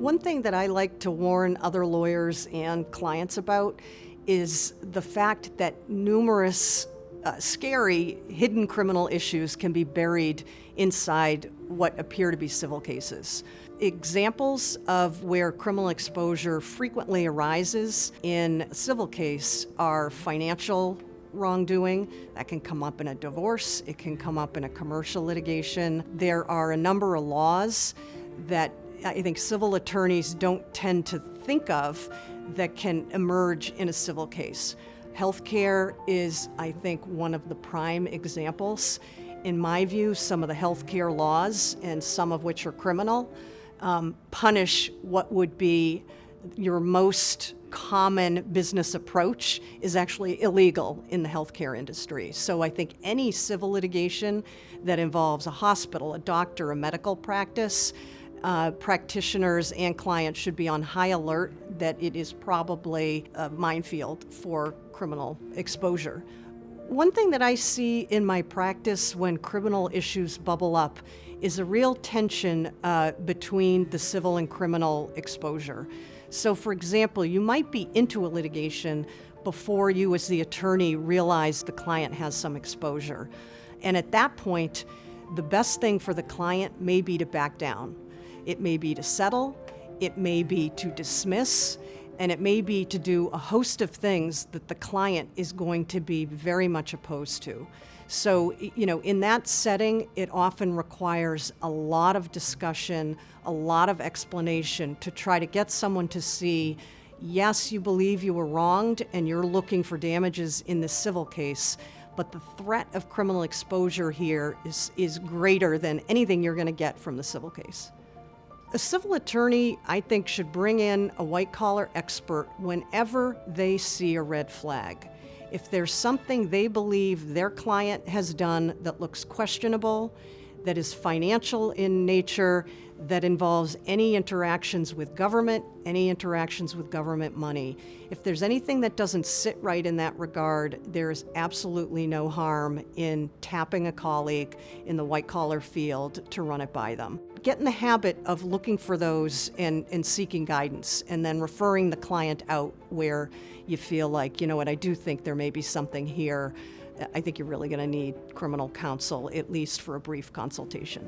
One thing that I like to warn other lawyers and clients about is the fact that numerous scary hidden criminal issues can be buried inside what appear to be civil cases. Examples of where criminal exposure frequently arises in a civil case are financial wrongdoing. That can come up in a divorce. It can come up in a commercial litigation. There are a number of laws that I think civil attorneys don't tend to think of that can emerge in a civil case. Healthcare is, I think, one of the prime examples. In my view, some of the healthcare laws, and some of which are criminal, punish what would be your most common business approach is actually illegal in the healthcare industry. So I think any civil litigation that involves a hospital, a doctor, a medical practice, practitioners and clients should be on high alert that it is probably a minefield for criminal exposure. One thing that I see in my practice when criminal issues bubble up is a real tension between the civil and criminal exposure. So for example, you might be into a litigation before you as the attorney realize the client has some exposure. And at that point, the best thing for the client may be to back down. It may be to settle, it may be to dismiss, and it may be to do a host of things that the client is going to be very much opposed to. So, in that setting, it often requires a lot of discussion, a lot of explanation to try to get someone to see, yes, you believe you were wronged and you're looking for damages in this civil case, but the threat of criminal exposure here is greater than anything you're going to get from the civil case. A civil attorney, I think, should bring in a white-collar expert whenever they see a red flag. If there's something they believe their client has done that looks questionable, that is financial in nature, that involves any interactions with government, any interactions with government money. If there's anything that doesn't sit right in that regard, there's absolutely no harm in tapping a colleague in the white-collar field to run it by them. Get in the habit of looking for those and seeking guidance, and then referring the client out where you feel like, you know what, I do think there may be something here. I think you're really going to need criminal counsel, at least for a brief consultation.